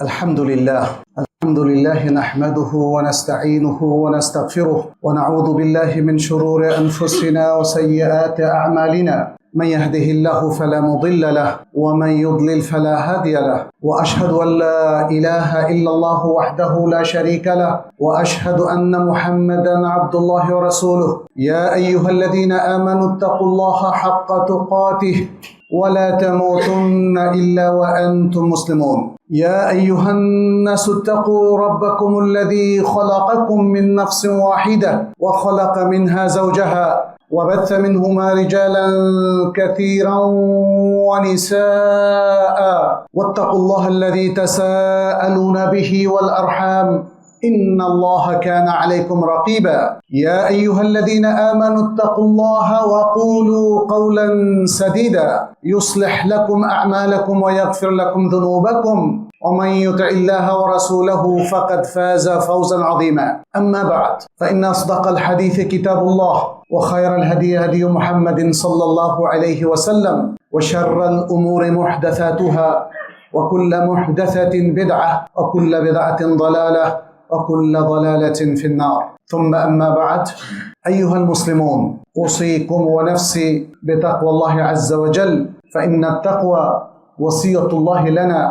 الحمد لله نحمده ونستعينه ونستغفره ونعوذ بالله من شرور أنفسنا وسيئات أعمالنا. من يهده الله فلا مضل له ومن يضلل فلا هادي له، وأشهد أن لا إله إلا الله وحده لا شريك له، وأشهد أن محمدا عبد الله ورسوله. يا أيها الذين آمنوا اتقوا الله حق تقاته ولا تموتن إلا وأنتم مسلمون. يا أيها الناس اتقوا ربكم الذي خلقكم من نفس واحدة وخلق منها زوجها وبث منهما رجالا كثيرا ونساء، واتقوا الله الذي تساءلون به والأرحام إن الله كان عليكم رقيبا. يا أيها الذين آمنوا اتقوا الله وقولوا قولا سديدا يصلح لكم أعمالكم ويغفر لكم ذنوبكم، ومن يطع الله ورسوله فقد فاز فوزا عظيما. أما بعد، فإن أصدق الحديث كتاب الله، وخير الهدي هدي محمد صلى الله عليه وسلم، وشر الأمور محدثاتها، وكل محدثة بدعة، وكل بدعة ضلالة، وكل ضلالة في النار. ثم أما بعد، أيها المسلمون، أوصيكم ونفسي بتقوى الله عز وجل، فإن التقوى وصية الله لنا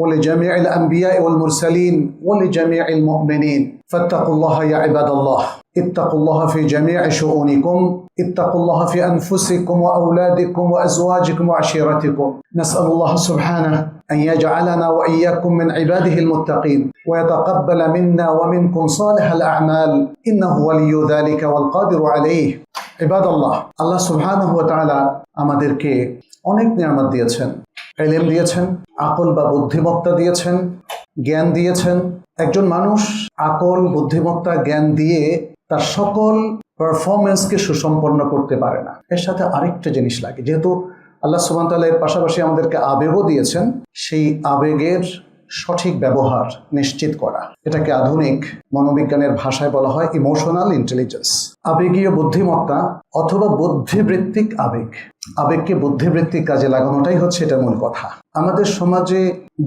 ولجميع الأنبياء والمرسلين ولجميع المؤمنين. فاتقوا الله يا عباد الله، اتقوا الله في جميع شؤونكم، اتقوا الله في أنفسكم وأولادكم وأزواجكم وعشيرتكم. نسأل الله سبحانه أن يجعلنا وإياكم من عباده المتقين، ويتقبل منا ومنكم صالح الأعمال، إنه ولي ذلك والقادر عليه. عباد الله, আল্লাহ সুবহানাহু ওয়া তাআলা আমাদেরকে অনেক নিয়ামত দিয়েছেন। ইলম দিয়েছেন, আকল বা বুদ্ধিমত্তা দিয়েছেন, জ্ঞান দিয়েছেন। একজন মানুষ আকল, বুদ্ধিমত্তা, জ্ঞান দিয়ে তার সকল পারফরমেন্সকে সুসম্পন্ন করতে পারে না। এর সাথে আরেকটা জিনিস লাগে, যেহেতু আল্লাহ সুবহানাহু ওয়া তাআলা এর পাশাপাশি আমাদেরকে আবেগও দিয়েছেন, সেই আবেগের সঠিক ব্যবহার নিশ্চিত করা, এটাকে আধুনিক মনোবিজ্ঞানের ভাষায় বলা হয় ইমোশনাল ইন্টেলিজেন্স। আবেগীয় বুদ্ধিমত্তা অথবা বুদ্ধিবৃত্তিক আবেগ, আবেগকে বুদ্ধিবৃত্তিক কাজে লাগানোটাই হচ্ছে এটা মূল কথা। আমাদের সমাজে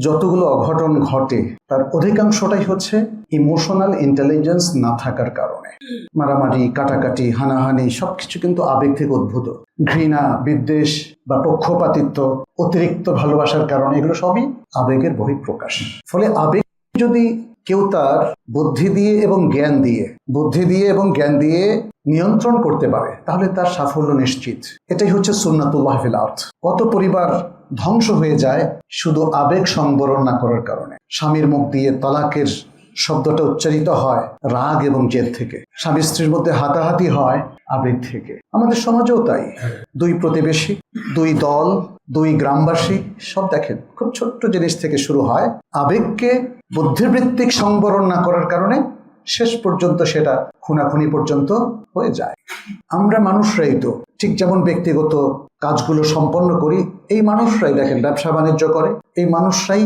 যতগুলো অঘটন ঘটে তার অধিকাংশটাই হচ্ছে ইমোশনাল ইন্টেলিজেন্স না থাকার কারণে। মারামারি, কাটাকাটি, হানাহানি সবকিছু কিন্তু আবেগ থেকে উদ্ভূত। ঘৃণা, বিদ্বেষ বা পক্ষপাতিত্ব, অতিরিক্ত ভালোবাসার কারণে, এগুলো সবই আবেগের বহিঃপ্রকাশ। ফলে আবেগ যদি কেউ তার বুদ্ধি দিয়ে এবং জ্ঞান দিয়ে নিয়ন্ত্রণ করতে পারে, তাহলে তার সাফল্য নিশ্চিত। এটাই হচ্ছে সুন্নাতুল্লাহ ফিল আরদ। কত পরিবার ধ্বংস হয়ে যায় শুধু আবেগ সংবরণ না করার কারণে। স্বামীর মুখ দিয়ে তালাকের শব্দটা উচ্চারিত হয় রাগ এবং জেদ থেকে। স্বামী স্ত্রীর মধ্যে হাতাহাতি হয় আবেগ থেকে। আমাদের সমাজেও তাই। দুই প্রতিবেশী, দুই দল, দুই গ্রামবাসী, সব দেখেন খুব ছোট্ট জিনিস থেকে শুরু হয়। আবেগকে বুদ্ধিবৃত্তিক সংবরণ না করার কারণে শেষ পর্যন্ত সেটা খুনাখুনি পর্যন্ত হয়ে যায়। আমরা মানুষরাই তো ঠিক যেমন ব্যক্তিগত কাজগুলো সম্পন্ন করি, এই মানুষরাই দেখেন ব্যবসা বাণিজ্য করে, এই মানুষরাই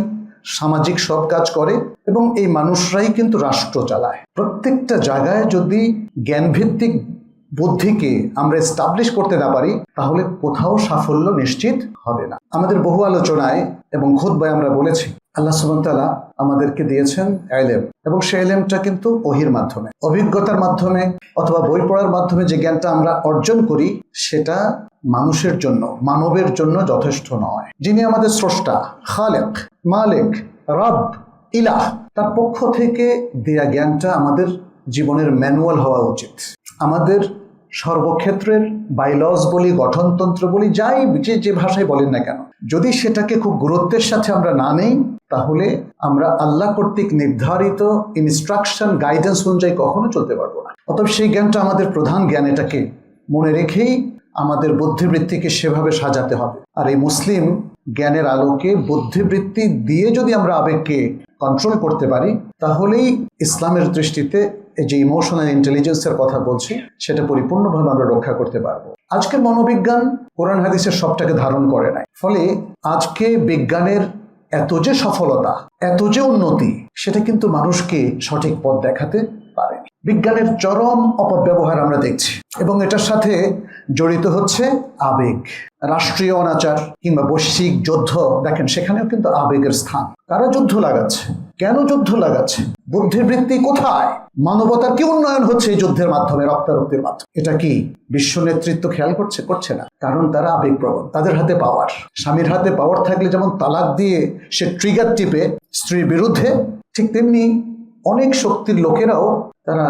সামাজিক সব কাজ করে, এবং এই মানুষরাই কিন্তু রাষ্ট্র চালায়। প্রত্যেকটা জায়গায় যদি জ্ঞানভিত্তিক বুদ্ধিকে আমরা এস্টাবলিশ করতে না পারি, তাহলে কোথাও সাফল্য নিশ্চিত হবে না। আমাদের বহু আলোচনায় এবং খুতবায় আমরা বলেছি, আল্লাহ সুবহানাহু ওয়া তাআলা আমাদেরকে দিয়েছেন ইলম, এবং সেই ইলমটা কিন্তু ওহীর মাধ্যমে, অভিজ্ঞতার মাধ্যমে অথবা বই পড়ার মাধ্যমে যে জ্ঞানটা আমরা অর্জন করি, সেটা মানুষের জন্য, মানবের জন্য যথেষ্ট নয়। যিনি আমাদের স্রষ্টা, খালেক, মালিক, রব, ইলাহ, তার পক্ষ থেকে দেয়া জ্ঞানটা আমাদের জীবনের ম্যানুয়াল হওয়া উচিত। আমাদের সর্বক্ষেত্রের বাইলজ বলি, গঠনতন্ত্র বলি, যাই যে ভাষায় বলেন না কেন, যদি সেটাকে খুব গুরুত্বের সাথে আমরা না নেই, তাহলে আমরা আল্লাহ কর্তৃক নির্ধারিত ইনস্ট্রাকশন, গাইডেন্স অনুযায়ী কখনো চলতে পারবো না। অতএব সেই জ্ঞানটা আমাদের প্রধান জ্ঞান, এটাকে মনে রেখেই আমাদের বুদ্ধিবৃত্তিকে সেভাবে সাজাতে হবে। আর এই মুসলিম জ্ঞানের আলোকে বুদ্ধিবৃত্তি দিয়ে যদি আমরা আবেগকে কন্ট্রোল করতে পারি, তাহলেই ইসলামের দৃষ্টিতে এই যে ইমোশনাল ইন্টেলিজেন্সের কথা বলছি, সেটা পরিপূর্ণভাবে আমরা রক্ষা করতে পারবো। আজকের মনোবিজ্ঞান কোরআন হাদিসের সবটাকে ধারণ করে নাই। ফলে আজকে বিজ্ঞানের এত যে সফলতা, এত যে উন্নতি, সেটা কিন্তু মানুষকে সঠিক পথ দেখাতে পারেনি। বিজ্ঞানের চরম অপব্যবহার আমরা দেখছি, এবং এটার সাথে জড়িত হচ্ছে আবেগ। রাষ্ট্রীয় অনাচার কিংবা বৈশ্বিক যুদ্ধ দেখেন, সেখানেও কিন্তু আবেগের স্থান। কারা যুদ্ধ লাগাচ্ছে? কেন যুদ্ধ লাগাচ্ছে? বুদ্ধির বৃত্তি কোথায়? মানবতার কি উন্নয়ন হচ্ছে এই যুদ্ধের মাধ্যমে, রক্তারক্তির মাধ্যমে? এটা কি বিশ্ব নেতৃত্ব খেয়াল করছে? করছে না, কারণ তারা আবেগপ্রবণ। তাদের হাতে পাওয়ার। স্বামীর হাতে পাওয়ার থাকলে যেমন তালাক দিয়ে সে ট্রিগার টিপে স্ত্রীর বিরুদ্ধে, ঠিক তেমনি অনেক শক্তির লোকেরাও তারা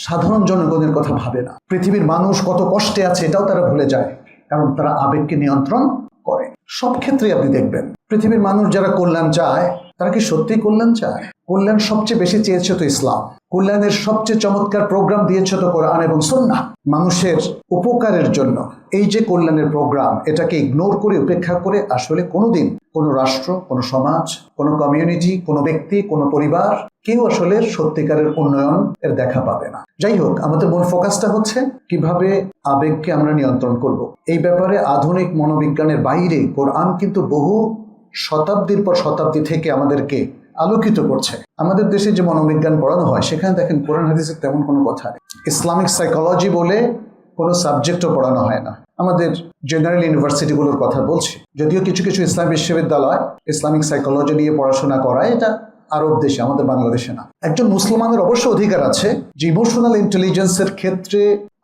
সাধারণ জনগণের কথা ভাবে না। পৃথিবীর মানুষ কত কষ্টে আছে এটাও তারা ভুলে যায়, কারণ তারা আবেগকে নিয়ন্ত্রণ করে। সব ক্ষেত্রে আপনি দেখবেন পৃথিবীর মানুষ যারা কল্যাণ চায়, তারা কি সত্যিই কল্যাণ চায়? কল্যাণ সবচেয়ে বেশি চেয়েছে তো ইসলাম। কল্যাণের সবচেয়ে চমৎকার প্রোগ্রাম দিয়েছে তো কোরআন এবং সুন্নাহ। মানুষের উপকারের জন্য এই যে কল্যাণের প্রোগ্রাম, এটাকে ইগনোর করে, উপেক্ষা করে আসলে কোনোদিন কোনো রাষ্ট্র, কোনো সমাজ, কোনো কমিউনিটি, কোনো ব্যক্তি, কোনো পরিবার কেউ আসলে সত্যিকারের উন্নয়ন এর দেখা পাবে না। যাই হোক, আমাদের মূল ফোকাসটা হচ্ছে কিভাবে আবেগকে আমরা নিয়ন্ত্রণ করব। এই ব্যাপারে আধুনিক মনোবিজ্ঞানের বাইরে কোরআন কিন্তু বহু শতাব্দীর পর শতাব্দী থেকে আমাদেরকে আলোকিত করছে। আমাদের দেশে যে মনোবিজ্ঞান পড়ানো হয়, সেখানে দেখেন কোরআন হাদিসের তেমন কোনো কথা নেই। ইসলামিক সাইকোলজি বলে কোনো সাবজেক্টও পড়ানো হয় না। আমাদের জেনারেল ইউনিভার্সিটিগুলোর কথা বলছি, যদিও কিছু কিছু ইসলামী বিশ্ববিদ্যালয় ইসলামিক সাইকোলজি নিয়ে পড়াশোনা করায়, এটা আরব দেশে, আমাদের বাংলাদেশে না। একজন মুসলমানের অবশ্য অধিকার আছে যে ইমোশনাল ইন্টেলিজেন্সের ক্ষেত্রে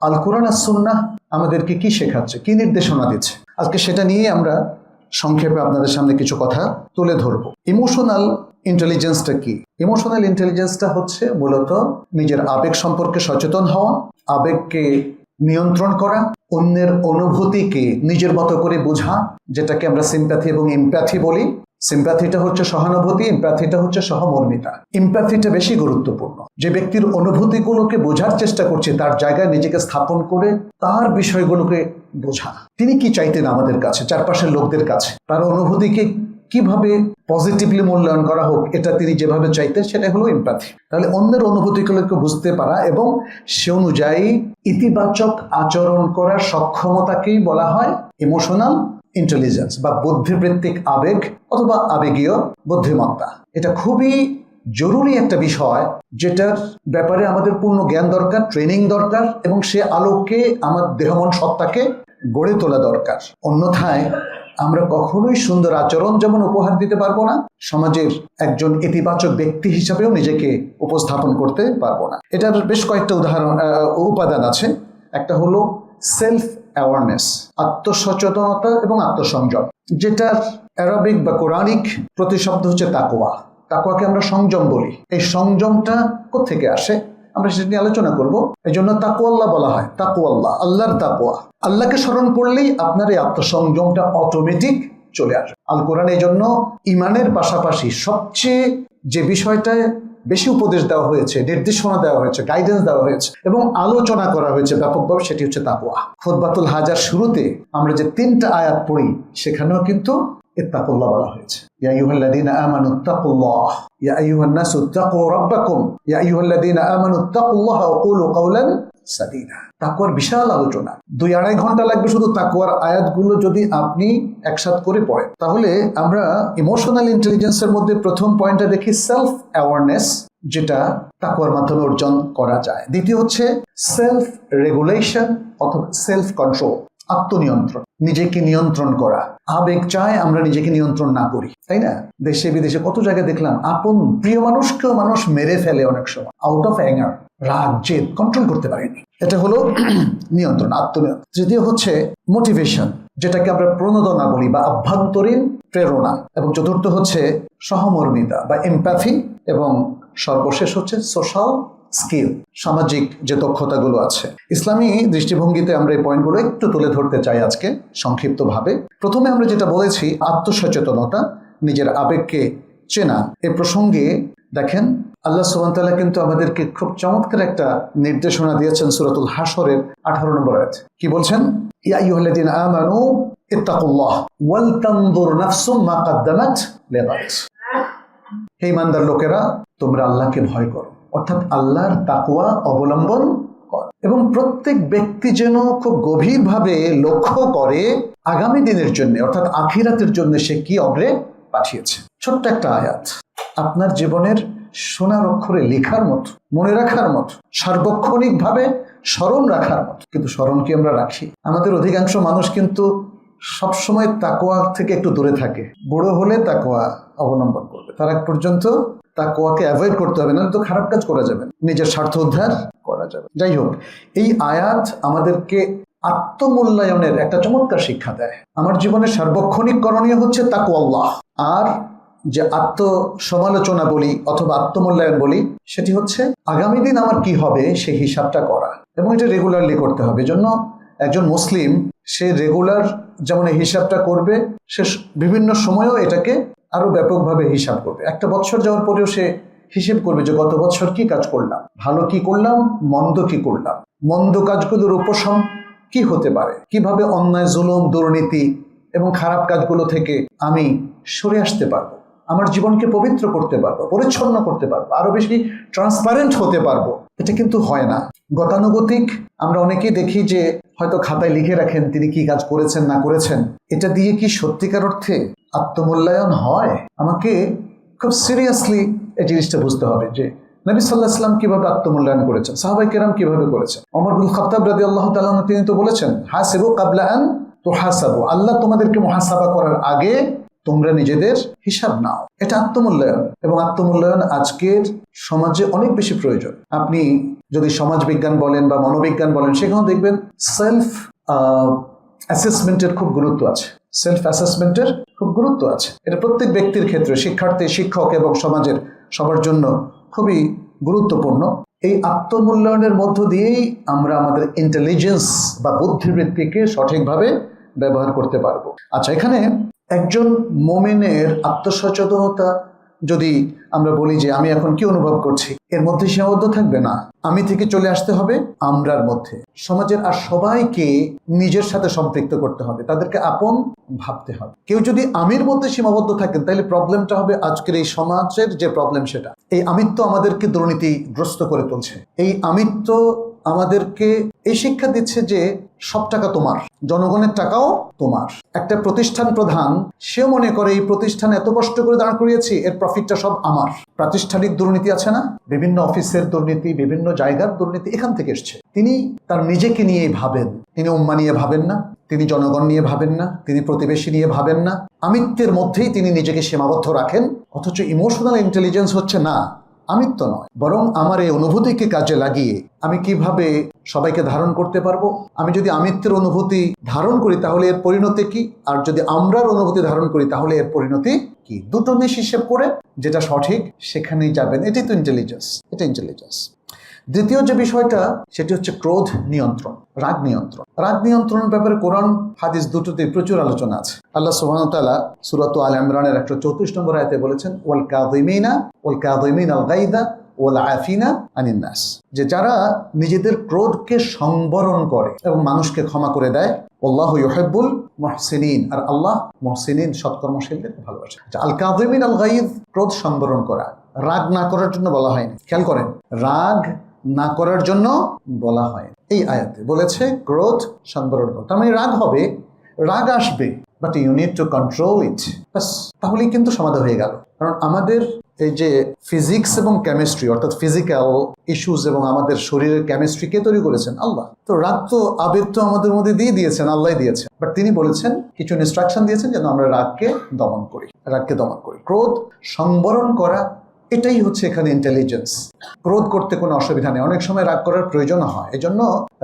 আল কোরআন আর সুন্নাহ আমাদেরকে কি শেখাচ্ছে, কি নির্দেশনা দিচ্ছে। আজকে সেটা নিয়ে আমরা সংক্ষেপে আপনাদের সামনে কিছু কথা তুলে ধরবো। ইমোশনাল ইন্টেলিজেন্সটা কি? ইমোশনাল ইন্টেলিজেন্সটা হচ্ছে মূলত নিজের আবেগ সম্পর্কে সচেতন হওয়া, আবেগকে নিয়ন্ত্রণ করা, অন্যের অনুভূতিকে নিজের মতো করে বোঝা, যেটাকে আমরা সিম্প্যাথি এবং এমপ্যাথি বলি। সিম্প্যাথিটা হচ্ছে সহানুভূতি, এমপ্যাথিটা হচ্ছে সহমর্মিতা। এমপ্যাথিটা বেশি গুরুত্বপূর্ণ। যে ব্যক্তির অনুভূতিগুলোকে বোঝার চেষ্টা করছে, তার জায়গায় নিজেকে স্থাপন করে তার বিষয়গুলোকে বোঝা। তিনি কি চাইতেন আমাদের কাছে, চারপাশের লোকদের কাছে, তার অনুভূতিকে কিভাবে পজিটিভলি মূল্যায়ন করা হোক, এটা তিনি যেভাবে চাইতেন, সেটা হলো এমপ্যাথি। তাহলে অন্যের অনুভূতিগুলোকে বুঝতে পারা এবং সে অনুযায়ী ইতিবাচক আচরণ করার সক্ষমতাকেই বলা হয় ইমোশনাল ইন্টেলিজেন্স বা বুদ্ধিবৃত্তিক আবেগ অথবা আবেগীয় বুদ্ধিমত্তা। এটা খুবই জরুরি একটা বিষয়, যেটার ব্যাপারে আমাদের পূর্ণ জ্ঞান দরকার, ট্রেনিং দরকার, এবং সে আলোকে আমার দেহমন সত্তাকে গড়ে তোলা দরকার। অন্যথায় আমরা কখনোই সুন্দর আচরণ যেমন উপহার দিতে পারবো না, সমাজের একজন ইতিবাচক ব্যক্তি হিসাবেও নিজেকে উপস্থাপন করতে পারবো না। এটার বেশ কয়েকটা উপাদান আছে। একটা হলো সেলফ অ্যাওয়ারনেস, আত্মসচেতনতা এবং আত্মসংযম, যেটার অ্যারাবিক বা কোরআনিক প্রতিশব্দ হচ্ছে তাকওয়া। তাকওয়াকে আমরা সংযম বলি। এই সংযমটা কোত্থেকে আসে আমরা সেটা নিয়ে আলোচনা করব। এই জন্য তাকওয়াল্লাহ বলা হয়, তাকওয়াল্লাহ, আল্লাহর তাকওয়া। আল্লাহকে স্মরণ করলেই আপনার এই আত্মসংযমটা অটোমেটিক চলে আসবে। আল কোরআন এই জন্য ইমানের পাশাপাশি সবচেয়ে যে বিষয়টায় বেশি উপদেশ দেওয়া হয়েছে, নির্দেশনা দেওয়া হয়েছে, গাইডেন্স দেওয়া হয়েছে এবং আলোচনা করা হয়েছে ব্যাপকভাবে, সেটি হচ্ছে তাকওয়া। খুতবাতুল হাজার শুরুতে আমরা যে 3টা আয়াত পড়ি, সেখানেও কিন্তু ইত্তাকুল্লাহ বলা হয়েছে। ইয়া আইয়ুহাল্লাযীনা আমানু ইত্তাকুল্লাহ, ইয়া আইয়ুহান নাসু ইত্তাকু রাব্বাকুম, ইয়া আইয়ুহাল্লাযীনা আমানু ইত্তাকুল্লাহ ওয়া কুলু কাওলান সাদীদা। তাকওয়ার বিশাল আলোচনা, 2-2.5 ঘন্টা লাগবে শুধু তাকওয়ার আয়াতগুলো যদি আপনি একসাথে করে পড়েন। তাহলে আমরা ইমোশনাল ইন্টেলিজেন্সের মধ্যে প্রথম পয়েন্টটা দেখি সেলফ অ্যাওয়ারনেস, যেটা তাকওয়ার মাধ্যমে অর্জন করা যায়। দ্বিতীয় হচ্ছে সেলফ রেগুলেশন অথবা সেলফ কন্ট্রোল, আত্মনিয়ন্ত্রণ, নিজেকে নিয়ন্ত্রণ করা। আবেগ চায় আমরা নিজেকে নিয়ন্ত্রণ না করি, তাই না? দেশে বিদেশে কত জায়গায় দেখলাম আপন প্রিয় মানুষকেও মানুষ মেরে ফেলে অনেক সময়, আউট অফ অ্যাঙ্গার, রাগ, জেদ, কন্ট্রোল করতে পারেনি। এটা হলো নিয়ন্ত্রণ, আত্মনিয়ন্ত্রণ। তৃতীয় হচ্ছে মোটিভেশন, যেটাকে আমরা প্রণোদনা বলি বা আভ্যন্তরীণ প্রেরণা। এবং চতুর্থ হচ্ছে সহমর্মিতা বা এমপ্যাথি। এবং সর্বশেষ হচ্ছে সোশ্যাল স্কিল, সামাজিক যে দক্ষতাগুলো আছে। ইসলামী দৃষ্টিভঙ্গিতে আমরা এই পয়েন্টগুলো একটু তুলে ধরতে চাই আজকে সংক্ষিপ্তভাবে। প্রথমে আমরা যেটা বলেছি আত্মসচেতনতা, নিজের আবেগকে চেনা। এ প্রসঙ্গে দেখেন আল্লাহ সুবহানাহু ওয়া তাআলা কিন্তু আমাদেরকে খুব চমৎকার একটা নির্দেশনা দিয়েছেন সূরাতুল হাশরের 18 নম্বর আয়াত। কি বলছেন? ইয়া আইয়ুহাল্লাযীনা আমানু ইত্তাকুল্লাহ ওয়াল তানজুর নাফসুম মা কদ্দামাত লিগাদ। হে ঈমানদার লোকেরা, তোমরা আল্লাহকে ভয় করো, অর্থাৎ আল্লাহর তাকওয়া অবলম্বন কর, এবং প্রত্যেক ব্যক্তি যেন খুব গভীরভাবে লক্ষ্য করে আগামী দিনের জন্য, অর্থাৎ আখিরাতের জন্য সে কি অগ্রে পাঠিয়েছে। ছোট্ট একটা আয়াত আপনার জীবনের সোনার অক্ষরে লেখার মতো, মনে রাখার মতো, সার্বক্ষণিকভাবে স্মরণ রাখার মতো। কিন্তু স্মরণ কি আমরা রাখি? আমাদের অধিকাংশ মানুষ কিন্তু সবসময় তাকওয়া থেকে একটু দূরে থাকে। বুড়ো হলে তাকওয়া অবলম্বন করবে, তার আগ পর্যন্ত তাকওয়াকে অ্যাভয়েড করতে হবে, না তো খারাপ কাজ করা যাবে, নিজের স্বার্থ উদ্ধার করা যাবে। যাই হোক, এই আয়াত আমাদেরকে আত্মমূল্যায়নের একটা চমৎকার শিক্ষা দেয়। আমার জীবনের সার্বক্ষণিক করণীয় হচ্ছে তাকওয়াল্লাহ, আর যে আত্মসমালোচনা বলি অথবা আত্মমূল্যায়ন বলি, সেটি হচ্ছে আগামী দিন আমার কি হবে সেই হিসাবটা করা, এবং এটা রেগুলারলি করতে হবে। এজন্য একজন মুসলিম সে রেগুলার যেমন এই হিসাবটা করবে, সে বিভিন্ন সময়েও এটাকে আরো ব্যাপকভাবে হিসাব করবে। একটা বছর যাওয়ার পরেও সে হিসেব করবে যে গত বছর কি কাজ করলাম, ভালো কি করলাম, মন্দ কি করলাম, মন্দ কাজগুলোর উপশম কি হতে পারে, কিভাবে অন্যায়, জুলুম, দুর্নীতি এবং খারাপ কাজগুলো থেকে আমি সরে আসতে পারবো, আমার জীবনকে পবিত্র করতে পারবো, পরিচ্ছন্ন করতে পারবো, আরো বেশি ট্রান্সপারেন্ট হতে পারবো। এটা কিন্তু হয় না। গতানুগতিক আমরা অনেকেই দেখি যে হয়তো খাতায় লিখে রাখেন তিনি কি কাজ করেছেন না করেছেন। এটা দিয়ে কি সত্যিকার অর্থে আত্মমূল্যায়ন হয়? আমাকে খুব সিরিয়াসলি এই জিনিসটা বুঝতে হবে যে নবী সাল্লাল্লাহু আলাইহি ওয়াসাল্লাম কিভাবে আত্মমূল্যায়ন করেছেন, সাহাবায়ে কেরাম কিভাবে করেছেন। ওমর ইবনুল খাত্তাব রাদিয়াল্লাহু তাআলা আনহু তিনি তো বলেছেন, হাসিবু কাবলা আন তুহাসাবু, আল্লাহ তোমাদেরকে মুহাসাবা করার আগে তোমরা নিজেদের হিসাব নাও। এটা আত্মমূল্যায়ন, এবং আত্মমূল্যায়ন আজকের সমাজে অনেক বেশি প্রয়োজন। আপনি যদি সমাজ বিজ্ঞান বলেন বা মনোবিজ্ঞান বলেন, সেখানেও দেখবেন সেলফ অ্যাসেসমেন্টের খুব গুরুত্ব আছে। সেলফ অ্যাসেসমেন্টের খুব গুরুত্ব আছে। এটা প্রত্যেক ব্যক্তির ক্ষেত্রে, শিক্ষার্থী, শিক্ষক এবং সমাজের সবার জন্য খুবই গুরুত্বপূর্ণ। এই আত্মমূল্যায়নের মধ্য দিয়েই আমরা আমাদের ইন্টেলিজেন্স বা বুদ্ধিবৃত্তিকে সঠিকভাবে ব্যবহার করতে পারবো। আচ্ছা, এখানে একজন মুমিনের আত্মসচেতনতা যদি আমরা বলি যে আমি এখন কি অনুভব করছি, এর মধ্যে সীমাবদ্ধ থাকবে না, আমি থেকে চলে আসতে হবে আমরার মধ্যে। সমাজের আর সবাইকে নিজের সাথে সম্পৃক্ত করতে হবে, তাদেরকে আপন ভাবতে হবে। কেউ যদি আমির মধ্যে সীমাবদ্ধ থাকেন, তাহলে প্রবলেমটা হবে আজকের এই সমাজের যে প্রবলেম, সেটা এই আমিত্ব আমাদেরকে দুর্নীতিগ্রস্ত করে তুলছে। এই আমিত্ব আমাদেরকে এই শিক্ষা দিচ্ছে যে সব টাকা তোমার, জনগণের টাকাও তোমার। একটা প্রতিষ্ঠান প্রধান, সেও মনে করে এই প্রতিষ্ঠান এত কষ্ট করে দাঁড় করিয়েছি, এর প্রফিটটা সব আমার। প্রাতিষ্ঠানিক দুর্নীতি আছে না, বিভিন্ন অফিসের দুর্নীতি, বিভিন্ন জায়গার দুর্নীতি এখান থেকে এসছে। তিনি তার নিজেকে নিয়েই ভাবেন, তিনি উম্মা নিয়ে ভাবেন না, তিনি জনগণ নিয়ে ভাবেন না, তিনি প্রতিবেশী নিয়ে ভাবেন না। আমিত্বের মধ্যেই তিনি নিজেকে সীমাবদ্ধ রাখেন। অথচ ইমোশনাল ইন্টেলিজেন্স হচ্ছে না, আমিত্ব নয়, বরং আমার এই অনুভূতিকে কাজে লাগিয়ে আমি কিভাবে সবাইকে ধারণ করতে পারবো। আমি যদি আমিত্বের অনুভূতি ধারণ করি তাহলে এর পরিণতি কি, আর যদি আমরার অনুভূতি ধারণ করি তাহলে এর পরিণতি কি, দুটো মিশ হিসেব করে যেটা সঠিক সেখানেই যাবেন। এটাই তো ইন্টেলিজেন্স, এটা ইন্টেলিজেন্স। দ্বিতীয় যে বিষয়টা, সেটি হচ্ছে ক্রোধ নিয়ন্ত্রণ, রাগ নিয়ন্ত্রণ। রাগ নিয়ন্ত্রণের ব্যাপারে কোরআন হাদিস দুটোতেই প্রচুর আলোচনা আছে। আল্লাহ সুবহানাহু ওয়া তাআলা সূরা আল ইমরানের 134 নম্বর আয়াতে বলেছেন, ওয়াল কাযিমিনা আল গায়যা ওয়াল আফিনা আনিন নাস, যে যারা নিজেদের ক্রোধকে সংবরণ করে এবং মানুষকে ক্ষমা করে দেয়। আল্লাহু ইউহিব্বুল মুহসিনিন, আর আল্লাহ মুহসিনিন সৎকর্মশীলদেরকে ভালোবাসে। আল কাযিমিন আল গায়য, ক্রোধ সংবরণ করা, রাগ না করার জন্য বলা হয়নি। খেয়াল করেন, রাগ না করার জন্য বলা হয়। এই আয়াতে বলেছে ক্রোধ সংবরণ করো, তার মানে রাগ হবে, রাগ আসবে, but you need to control it. বাস, তাহলেই কিন্তু সমাধান হয়ে গেল। কারণ আমাদের এই যে ফিজিক্স এবং কেমিস্ট্রি, অর্থাৎ ফিজিক্যাল ইস্যুস এবং আমাদের শরীরের কেমিস্ট্রি কে তৈরি করেছেন? আল্লাহ। তো রাগ তো, আবেগ তো আমাদের মধ্যে দিয়ে দিয়েছেন, আল্লাহ দিয়েছেন, বাট তিনি বলেছেন, কিছু ইনস্ট্রাকশন দিয়েছেন যেন আমরা রাগকে দমন করি, রাগকে দমন করি। ক্রোধ সংবরণ করা, এটাই হচ্ছে এখানে ইন্টেলিজেন্স। ক্রোধ করতে কোনো অসুবিধা নেই, অনেক সময় রাগ করার প্রয়োজন হয়। এজন্য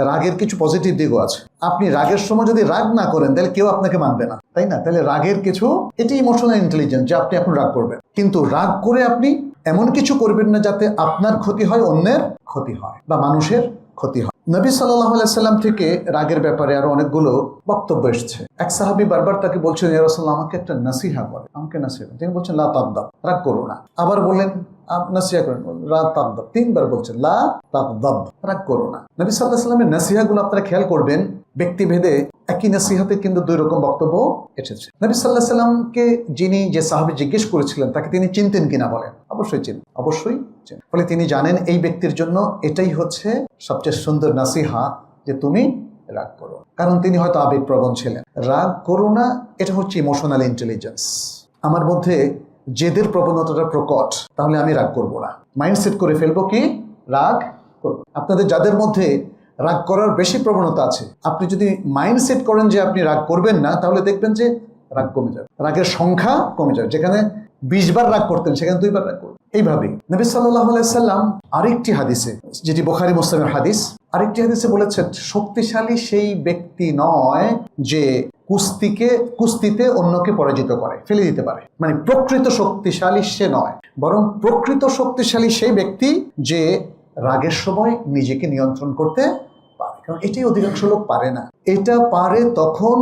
রাগের কিছু পজিটিভ দিকও আছে। আপনি রাগের সময় যদি রাগ না করেন তাহলে কেউ আপনাকে মানবে না, তাই না? তাহলে রাগের কিছু, এটি ইমোশনাল ইন্টেলিজেন্স, যে আপনি এখন রাগ করবেন, কিন্তু রাগ করে আপনি এমন কিছু করবেন না যাতে আপনার ক্ষতি হয়, অন্যের ক্ষতি হয় বা মানুষের ক্ষতি হয়। নবী সাল্লাল্লাহু আলাইহি সাল্লাম থেকে রাগের ব্যাপারে আরো অনেকগুলো বক্তব্য এসেছে। এক সাহাবী বারবার তাকে বলছেন, ইয়া রাসূলুল্লাহ, আমাকে একটা নসিহা করেন, আমাকে নসিহা করেন। তিনি বলছেন, লা তাগদাব, রাগ করো না। আবার বললেন, নসিহা করেন, লা তাগদাব। তিনবার বলছেন, লা তাগদাব, রাগ করো না। নবী সাল্লাল্লাহু আলাইহি সাল্লামের নসিহাগুলো আপনারা খেয়াল করবেন, ব্যক্তিভেদে একই নসিহাতে কিন্তু দুই রকম বক্তব্য এসেছে। নবী সাল্লাল্লাহু আলাইহি সাল্লামকে যে সাহাবী জিজ্ঞেস করেছিলেন, তাকে তিনি চিনতেন কিনা বলেন? অবশ্যই চিনেন, অবশ্যই চিনেন। ফলে তিনি জানেন এই ব্যক্তির জন্য এটাই হচ্ছে সবচেয়ে সুন্দর নসিহা, যে তুমি রাগ করো। কারণ তিনি হয়তো আবেগপ্রবণ ছিলেন। রাগ করো না, এটা হচ্ছে ইমোশনাল ইন্টেলিজেন্স। আমার মধ্যে জেদের প্রবণতাটা প্রকট, তাহলে আমি রাগ করবো না। মাইন্ডসেট করে ফেলবো কি রাগ করব। আপনাদের যাদের মধ্যে রাগ করার বেশি প্রবণতা আছে, আপনি যদি মাইন্ডসেট করেন যে আপনি রাগ করবেন না, তাহলে দেখবেন যে রাগ কমে যাবে, রাগের সংখ্যা কমে যাবে। যেখানে 20 বার রাগ করতেন সেখানে 2 বার রাগ করবেন। এইভাবেই নবী সাল্লাল্লাহু আলাইহি সাল্লাম আরেকটি হাদিসে, যেটি বুখারী মুসলিমের হাদিস, আরেকটি হাদিসে বলেছেন, শক্তিশালী সেই ব্যক্তি নয় যে কুস্তিতে অন্যকে পরাজিত করে, ফেলে দিতে পারে। মানে প্রকৃত শক্তিশালী সে নয়, বরং প্রকৃত শক্তিশালী সেই ব্যক্তি যে রাগের সময় নিজেকে নিয়ন্ত্রণ করতে পারে। কারণ এটাই অধিকাংশ লোক পারে না। এটা পারে তখন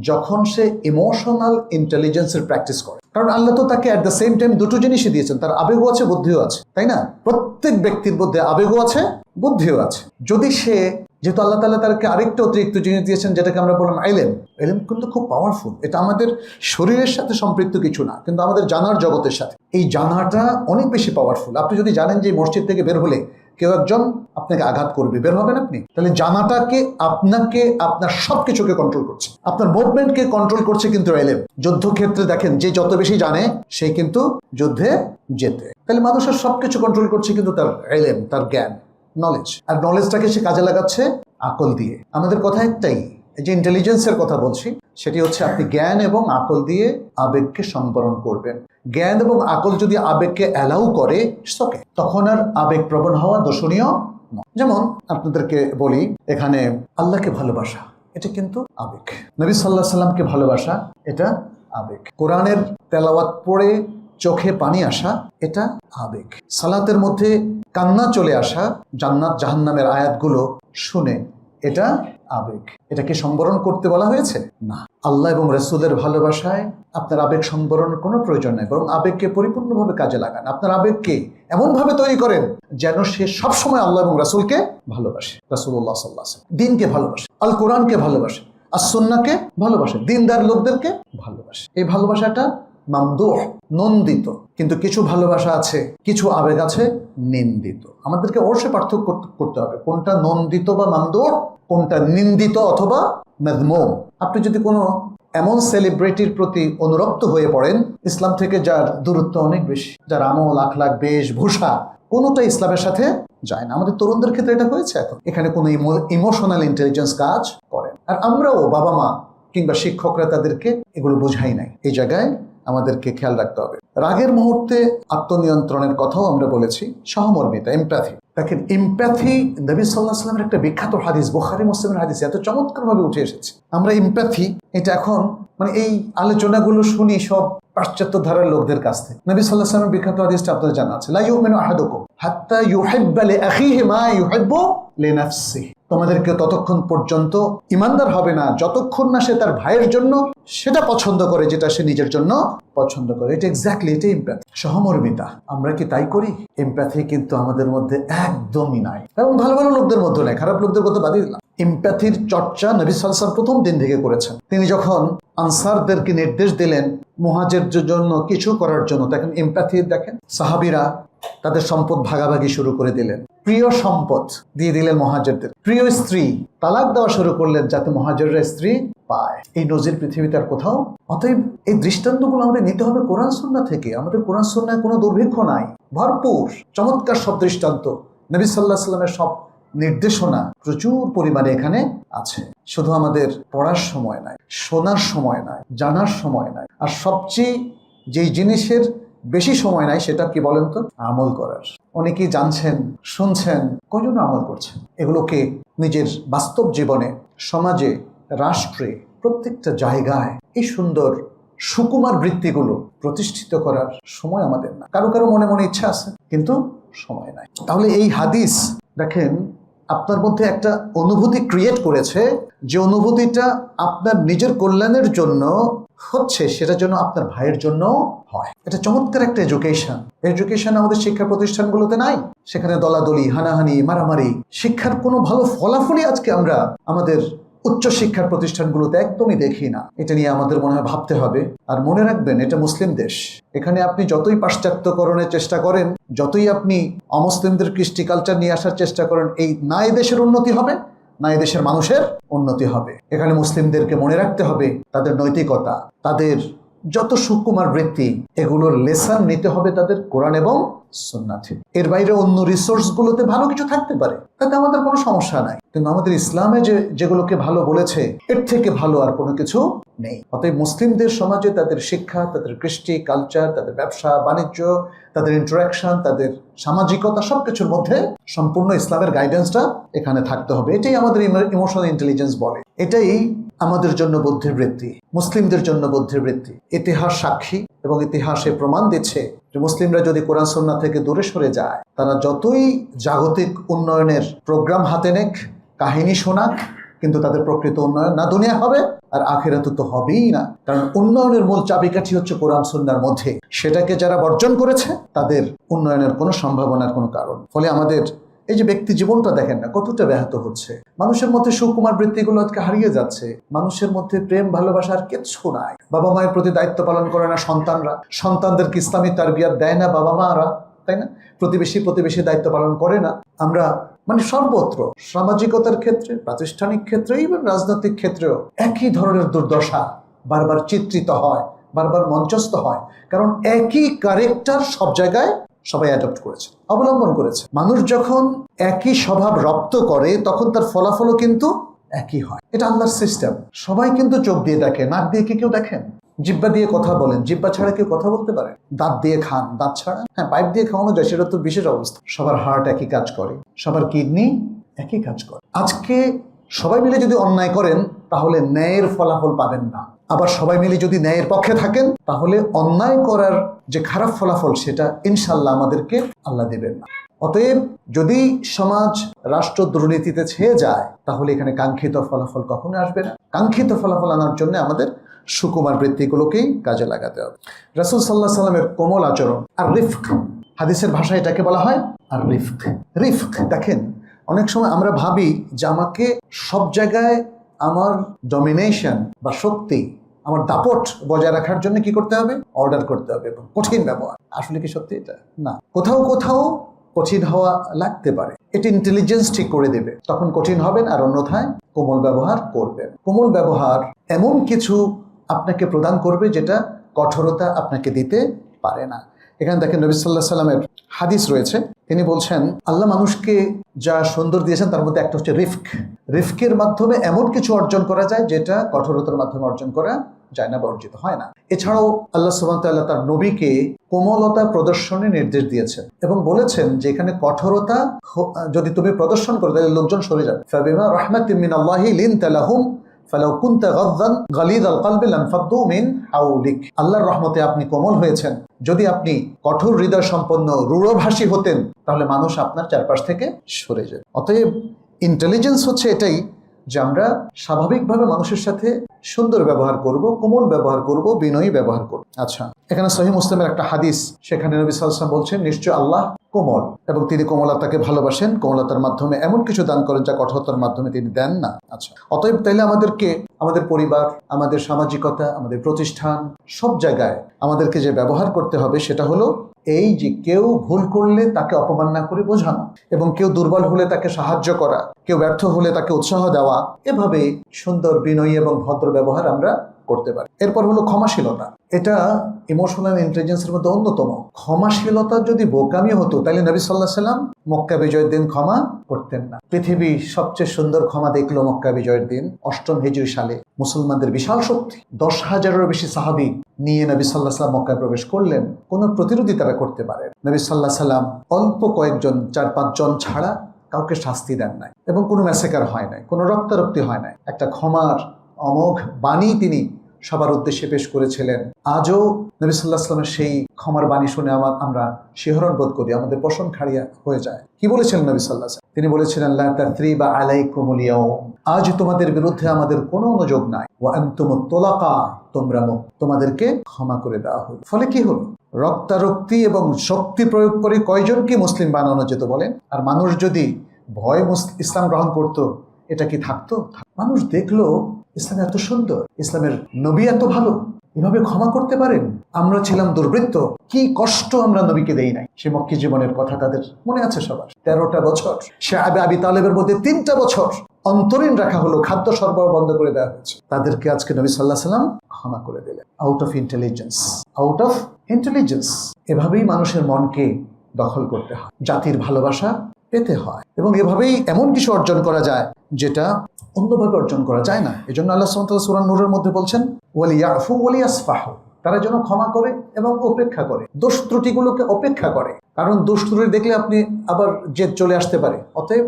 যখন সে ইমোশনাল ইন্টেলিজেন্সের প্র্যাকটিস করে। কারণ আল্লাহ তো তাকে অ্যাট দ্য সেম টাইম দুটো জিনিসই দিয়েছেন, তার আবেগও আছে, বুদ্ধিও আছে, তাই না? প্রত্যেক ব্যক্তির মধ্যে আবেগও আছে, বুদ্ধিও আছে। যদি সে, যেহেতু আল্লাহ তাআলা তাকে আরেকটা অতিরিক্ত জিনিস দিয়েছেন যেটাকে আমরা বললাম ইলম, ইলম কিন্তু খুব পাওয়ারফুল। এটা আমাদের শরীরের সাথে সম্পৃক্ত কিছু না, কিন্তু আমাদের জানার জগতের সাথে। এই জানাটা অনেক বেশি পাওয়ারফুল। আপনি যদি জানেন যে মসজিদ থেকে বের হলে কেউ একজন আপনাকে আঘাত করবে, বের হবেন আপনি? তাহলে জানাটাকে আপনাকে, আপনার সবকিছুকে কন্ট্রোল করছে, আপনার মুভমেন্টকে কন্ট্রোল করছে কিন্তু ইলম। যুদ্ধক্ষেত্রে দেখেন, যে যত বেশি জানে সে কিন্তু যুদ্ধে জেতে। তাহলে মানুষের সবকিছু কন্ট্রোল করছে কিন্তু তার ইলম, তার জ্ঞান, নলেজ। আর নলেজটাকে সে কাজে লাগাচ্ছে আকল দিয়ে। আমাদের কথা একটাই, এই যে ইন্টেলিজেন্সের কথা বলছি, সেটি হচ্ছে আপনি জ্ঞান এবং আকল দিয়ে আবেগকে সংবরণ করবেন। জ্ঞান এবং আকল যদি আবেগকে অ্যালাউ করে, তখন আর আবেগ প্রবণ হওয়া দোষণীয় নয়। যেমন আপনাদেরকে বলি, এখানে আল্লাহকে ভালোবাসা, এটা কিন্তু আবেগ। নবী সাল্লাল্লাহু আলাইহি সাল্লামকে ভালোবাসা, এটা আবেগ। কোরআনের তেলাওয়াত পড়ে চোখে পানি আসা, এটা আবেগ। সালাতের মধ্যে কান্না চলে আসা, জান্নাত জাহান্নামের আয়াতগুলো শুনে, এটা আবেগ। এটাকে সংবরণ করতে বলা হয়েছে না। আল্লাহ এবং রাসূলের ভালোবাসায় আপনার আবেগ সংবরণের কোনো প্রয়োজন নেই, বরং আবেগকে পরিপূর্ণভাবে কাজে লাগান। আপনার আবেগকে এমনভাবে তৈরি করেন যেন সে সবসময় আল্লাহ এবং রাসূলকে ভালোবাসে, রাসূলুল্লাহ সাল্লাল্লাহু আলাইহি ওয়াসাল্লাম, দিনকে ভালোবাসে, আল কোরআনকে ভালোবাসে, আর সুন্নাহকে ভালোবাসে, দিনদার লোকদেরকে ভালোবাসে। এই ভালোবাসাটা মামদুহ, নন্দিত। কিন্তু কিছু ভালোবাসা আছে, কিছু আবেগ আছে নিন্দিত। আমাদেরকে অবশ্যই পার্থক্য করতে হবে কোনটা নন্দিত বা মামদুহ, কোনটা নিন্দিত অথবা মাযমুম। আপনি যদি কোনো এমন সেলিব্রিটির প্রতি অনুরক্ত হয়ে পড়েন, ইসলাম থেকে যার দূরত্ব অনেক বেশি, যার আমল, আখলাক, বেশভূষা কোনোটা ইসলামের সাথে যায় না। আমাদের তরুণদের ক্ষেত্রে এটা হয়েছে। এখন এখানে কোনো ইমোশনাল ইন্টেলিজেন্স কাজ করে, আর আমরাও বাবা মা কিংবা শিক্ষকরা তাদেরকে এগুলো বোঝাই নাই। এই জায়গায় আমাদেরকে খেয়াল রাখতে হবে। রাগের মুহূর্তে আত্মনিয়ন্ত্রণের কথাও আমরা বলেছি, সহমর্মিতা, এমপ্যাথি। দেখেন, এমপ্যাথি নবী সাল্লাল্লাহু আলাইহি ওয়াসাল্লামের একটা বিখ্যাত হাদিস, বুখারী মুসলিমের হাদিস, এত চমৎকারভাবে উঠে এসেছে। আমরা এমপ্যাথি, এটা এখন মানে এই আলোচনাগুলো শুনি সব পাশ্চাত্য ধারার লোকদের কাছ থেকে। নবী সাল্লাল্লাহু আলাইহি ওয়াসাল্লামের বিখ্যাত হাদিসটা আপনাদের জানা আছে, লা ইউমিনু আহাদুকুম হাত্তা ইউহিব্বা লিআখিহি মা ইউহিব্বু লিনাফসিহি। তোমাদেরকে ততক্ষণ পর্যন্ত ইমানদার হবে না যতক্ষণ না সে তার ভাইয়ের জন্য সেটা পছন্দ করে যেটা সে নিজের জন্য পছন্দ করে। এটা এক্স্যাক্টলি, এটা এমপ্যাথি, সহমর্মিতা। আমরা কি তাই করি? এমপ্যাথি কিন্তু আমাদের মধ্যে একদমই নাই, এবং ভালো ভালো লোকদের মধ্যে নাই, খারাপ লোকদের কথা বাদই দিলাম। এমপ্যাথির চর্চা নবী সাল্লাল্লাহু আলাইহি ওয়াসাল্লাম প্রথম দিন থেকে করেছেন। তিনি যখন আনসারদেরকে নির্দেশ দিলেন মুহাজিরদের জন্য কিছু করার জন্য, তখন এমপ্যাথি দেখেন, সাহাবীরা তাদের সম্পদ ভাগাভাগি শুরু করে দিলেন, প্রিয় সম্পদ দিয়ে দিলেন মুহাজিরদের, প্রিয় স্ত্রী তালাক দেওয়া শুরু করলেন যাতে মুহাজিররা স্ত্রী পায়। এই নজির পৃথিবীতে আর কোথাও। অতএব এই দৃষ্টান্তগুলো আমাদের নিতে হবে কোরআন সুন্নাহ থেকে। আমাদের কোরআন সুন্নাহে কোনো দুর্ভিক্ষ নাই, ভরপুর চমৎকার সব দৃষ্টান্ত। নবী সাল্লাল্লাহু আলাইহি ওয়াসাল্লামের সব নির্দেশনা প্রচুর পরিমাণে এখানে আছে। শুধু আমাদের পড়ার সময় নাই, শোনার সময় নাই, জানার সময় নাই, আর সবচেয়ে যেই জিনিসের বেশি সময় নাই সেটা কি বলেন তো? আমল করার। অনেকেই জানছেন, শুনছেন, কয়জন আমল করছেন? এগুলোকে নিজের বাস্তব জীবনে, সমাজে, রাষ্ট্রে, প্রত্যেকটা জায়গায় এই সুন্দর সুকুমার বৃত্তিগুলো প্রতিষ্ঠিত করার সময় আমাদের না। কারো কারো মনে মনে ইচ্ছা আছে, কিন্তু সময় নাই। তাহলে এই হাদিস দেখেন আপনার মধ্যে একটা অনুভূতি ক্রিয়েট করেছে, যে অনুভূতিটা আপনার নিজের কল্যাণের জন্য হচ্ছে, সেটা যেন আপনার ভাইয়ের জন্য হয়। এটা চমৎকার একটা এডুকেশন আমাদের শিক্ষা প্রতিষ্ঠানগুলোতে নাই। সেখানে দলাদলি, হানাহানি, মারামারি, শিক্ষার কোনো ভালো ফলাফলই আজকে আমরা আমাদের উচ্চ শিক্ষার প্রতিষ্ঠানগুলোতে একদমই দেখি না। এটা নিয়ে আমাদের মনে হয় ভাবতে হবে। আর মনে রাখবেন, এটা মুসলিম দেশ। এখানে আপনি যতই পাশ্চাত্যকরণের চেষ্টা করেন, যতই আপনি অমুসলিমদের কৃষ্টি কালচার নিয়ে আসার চেষ্টা করেন, এই না এই দেশের উন্নতি হবে, না এই দেশের মানুষের উন্নতি হবে। এখানে মুসলিমদেরকে মনে রাখতে হবে তাদের নৈতিকতা, তাদের যত সুকুমার বৃত্তি, এগুলোর লেসন নিতে হবে তাদের কোরআন এবং সুন্নাতে। এর বাইরে অন্য রিসোর্সগুলোতে ভালো কিছু থাকতে পারে, তাতে আমাদের কোনো সমস্যা নাই, কিন্তু আমাদের ইসলামে যেগুলোকে ভালো বলেছে এর থেকে ভালো আর কোনো কিছু নেই। অতএব মুসলিমদের সমাজে তাদের শিক্ষা, তাদের কৃষ্টি, কালচার, তাদের ব্যবসা বাণিজ্য, তাদের ইন্টারাকশন, তাদের সামাজিকতা, সবকিছুর মধ্যে সম্পূর্ণ ইসলামের গাইডেন্সটা এখানে থাকতে হবে। এটাই আমাদের ইমোশনাল ইন্টেলিজেন্স বলে, এটাই আমাদের জন্য বুদ্ধির বৃত্তি, মুসলিমদের জন্য বুদ্ধির বৃত্তি। ইতিহাস সাক্ষী এবং ইতিহাসে প্রমাণ দিচ্ছে যে মুসলিমরা যদি কোরআন সুন্নাহ থেকে দূরে সরে যায়, তারা যতই জাগতিক উন্নয়নের প্রোগ্রাম হাতে নেক, কাহিনী শোনাক, কিন্তু তাদের প্রকৃত উন্নয়ন না দুনিয়া হবে আর আখিরাতে তো হবেই না। কারণ উন্নয়নের মূল চাবিকাঠি হচ্ছে কোরআন সুন্নাহর মধ্যে। সেটাকে যারা বর্জন করেছে তাদের উন্নয়নের কোনো সম্ভাবনার কোনো কারণ। ফলে আমাদের এই যে ব্যক্তি জীবনটা দেখেন না কতটা ব্যাহত হচ্ছে, মানুষের মধ্যে সুকুমার বৃত্তিগুলো আজকে হারিয়ে যাচ্ছে, মানুষের মধ্যে প্রেম ভালোবাসার কিচ্ছু নাই। বাবা মায়ের প্রতি দায়িত্ব পালন করে না সন্তানরা, সন্তানদেরকে ইসলামী তারবিয়াত দেয় না বাবা মারা, তাই না? প্রতিবেশী দায়িত্ব পালন করে না। আমরা সর্বত্র সামাজিকতার ক্ষেত্রে, প্রাতিষ্ঠানিক ক্ষেত্রে, ইভেন রাজনৈতিক ক্ষেত্রেও একই ধরনের দুর্দশা বারবার চিত্রিত হয়, বারবার মঞ্চস্থ হয়। কারণ একই ক্যারেক্টার সব জায়গায় সবাই অ্যাডপ্ট করেছে, অবলম্বন করেছে। মানুষ যখন একই স্বভাব রপ্ত করে তখন তার ফলাফলও কিন্তু একই হয়। এটা আল্লাহর সিস্টেম। সবাই কিন্তু চোখ দিয়ে দেখে, নাক দিয়ে কি কেউ দেখেন? জিহ্বা দিয়ে কথা বলেন, জিহ্বা ছাড়া কেউ কথা বলতে পারে? দাঁত দিয়ে খান, দাঁত ছাড়া? হ্যাঁ, পাইপ দিয়ে খাওয়ানো যায়, সেটা তো বিশেষ অবস্থা। সবার হার্ট একই কাজ করে, সবার কিডনি একই কাজ করে। আজকে সবাই মিলে যদি অন্যায় করেন তাহলে ন্যায়ের ফলাফল পাবেন না। আবার সবাই মিলে যদি ন্যায়ের পক্ষে থাকেন তাহলে অন্যায় করার যে খারাপ ফলাফল সেটা ইনশাল্লাহ আমাদেরকে আল্লাহ দেবেন না। অতএব যদি সমাজ রাষ্ট্র দুর্নীতিতে ছেয়ে যায় তাহলে এখানে কাঙ্ক্ষিত ফলাফল কখনো আসবে না। কাঙ্ক্ষিত ফলাফল আনার জন্য আমাদের সুকুমার বৃত্তিগুলোকেই কাজে লাগাতে হবে। রাসূল সাল্লাল্লাহু আলাইহি সাল্লামের কোমল আচরণ আর রিফক, হাদিসের ভাষায় এটাকে বলা হয় আর রিফক। রিফক দেখেন, অনেক সময় আমরা ভাবি যে আমাকে সব জায়গায় আমার ডমিনেশন বা শক্তি, আমার দাপট বজায় রাখার জন্য কি করতে হবে? অর্ডার করতে হবে এবং কঠিন ব্যবহার। আসলে কি সত্যি এটা? না, কোথাও কোথাও কঠিন হওয়া লাগতে পারে, এটি ইন্টেলিজেন্স ঠিক করে দেবে, তখন কঠিন হবেন, আর অন্যথায় কোমল ব্যবহার করবেন। কোমল ব্যবহার এমন কিছু আপনাকে প্রদান করবে যেটা কঠোরতা আপনাকে দিতে পারে না। এখানে দেখেন নবী সাল্লাল্লাহু আলাইহি সাল্লামের হাদিস রয়েছে, তিনি বলছেন আল্লাহ মানুষকে যা সুন্দর দিয়েছেন তার মধ্যে একটা হচ্ছে রিফক। রিফকের মাধ্যমে এমন কিছু অর্জন করা যায় যেটা কঠোরতার মাধ্যমে অর্জন করা যায় না বা অর্জিত হয় না। এছাড়াও আল্লাহ সুবহানাহু ওয়া তাআলা তার নবীকে কোমলতা প্রদর্শনের নির্দেশ দিয়েছেন এবং বলেছেন যে এখানে কঠোরতা যদি তুমি প্রদর্শন করো তাহলে লোকজন সরে যাবে। ফাবিমা রাহমাতিন মিনাল্লাহি লিনতা লাহুম ফালাউ কুনতা গাযযান গালিযাল কলবি লানফাদ্দু মিন হাওলিক। আল্লাহর রহমতে আপনি কোমল হয়েছেন, যদি আপনি কঠোর হৃদয় সম্পন্ন রূঢ়ভাষী হতেন তাহলে মানুষ আপনার চারপাশ থেকে সরে যায়। অতএব ইন্টেলিজেন্স হচ্ছে এটাই যে আমরা স্বাভাবিকভাবে মানুষের সাথে সুন্দর ব্যবহার করব, কোমল ব্যবহার করব, বিনয়ী ব্যবহার করব। আচ্ছা, এখানে সহিহ মুসলিমের একটা হাদিস, সেখানে নবী সাল্লাল্লাহু আলাইহি ওয়াসাল্লাম বলছেন নিশ্চয় আল্লাহ কোমল এবং তিনি কোমলতাকে ভালোবাসেন, কোমলতার মাধ্যমে এমন কিছু দান করেন যা কঠোরতার মাধ্যমে তিনি দেন না। আচ্ছা, অতএব তাইলে আমাদেরকে আমাদের পরিবার, আমাদের সামাজিকতা, আমাদের প্রতিষ্ঠান, সব জায়গায় আমাদেরকে যে ব্যবহার করতে হবে সেটা হলো এই যে কেউ ভুল করলে তাকে অপমান না করে বোঝানো এবং কেউ দুর্বল হলে তাকে সাহায্য করা, কেউ ব্যর্থ হলে তাকে উৎসাহ দেওয়া, এভাবে সুন্দর বিনয়ী এবং ভদ্র ব্যবহার আমরা করতে পারি। এরপর হলো ক্ষমাশীলতা। এটা ইমোশনাল ইন্টেলিজেন্সের মধ্যে অন্যতম। ক্ষমাশীলতা যদি বোকামি হতো তাহলে নবী সাল্লাল্লাহু আলাইহি সাল্লাম মক্কা বিজয়ের দিন ক্ষমা করতেন না। পৃথিবী সবচেয়ে সুন্দর ক্ষমা দেখলো মক্কা বিজয়ের দিন 8ম হিজরি সালে। মুসলমানদের বিশাল শক্তি, 10,000-এরও বেশি সাহাবী নিয়ে নবী সাল্লাল্লাহু আলাইহি সাল্লাম মক্কায় প্রবেশ করলেন, কোনো প্রতিরোধী তারা করতে পারে। নবী সাল্লাল্লাহু আলাইহি সাল্লাম অল্প কয়েকজন 4-5 জন ছাড়া কাউকে শাস্তি দেন নাই এবং কোনো ম্যাসেকার হয় নাই, কোনো রক্তারক্তি হয় নাই। একটা ক্ষমার অমোঘ বাণী তিনি সবার উদ্দেশ্যে পেশ করেছিলেন। আজও নবী সাল্লাল্লাহু আলাইহি ওয়াসাল্লামের সেই ক্ষমার বাণী শুনে আমরা শিহরণ বোধ করি, আমাদের পশম খাড়িয়া হয়ে যায়। কি বলেছিলেন নবী সাল্লাল্লাহু আলাইহি ওয়াসাল্লাম? তিনি বলেছিলেন লা তাথরিবা আলাইকুমুল ইয়াউম, আজ তোমাদের বিরুদ্ধে আমাদের কোনো অনুযোগ নাই। ওয়া আনতুমুত তুলাকা, তোমরা মুক্ত, তোমাদেরকে ক্ষমা করে দেওয়া হলো। ফলে কি হলো? রক্তারক্তি এবং শক্তি প্রয়োগ করে কয়জনকে মুসলিম বানানো যেত বলেন? আর মানুষ যদি ভয় ইসলাম গ্রহণ করত, এটা কি থাকতো? মানুষ দেখলো ইসলাম এত সুন্দর, ইসলামের নবী এত ভালো, এভাবে ক্ষমা করতে পারেন। আমরা ছিলাম দুর্বৃত্ত, কি কষ্ট আমরা নবীকে দেই নাই। সে মক্কি জীবনের কথা তাদের মনে আছে সবার। 13টা বছর সে আবি তালেবের মধ্যে 3টা বছর অন্তরীণ রাখা হলো, খাদ্য সরবরাহ বন্ধ করে দেওয়া হয়েছে। তাদেরকে আজকে নবী সাল্লাল্লাহু আলাইহি সাল্লাম ক্ষমা করে দিলেন। Out of intelligence, out of intelligence. এভাবেই মানুষের মনকে দখল করতে হয়, জাতির ভালোবাসা পেতে হয়, এবং এভাবেই এমন কিছু অর্জন করা যায় যেটা অন্যভাবে অর্জন করা যায় না। এই জন্য আল্লাহ সুবহানাহু ওয়া তাআলা সূরা নূরের মধ্যে বলছেন, ওয়ালিয়াফু ওয়ালিয়াসফাহু, তারা যেন ক্ষমা করে এবং অপেক্ষা করে, দোষ ত্রুটিগুলোকে অপেক্ষা করে। কারণ দোষ ত্রুটি দেখলে আপনি আবার জেদ চলে আসতে পারে। অতএব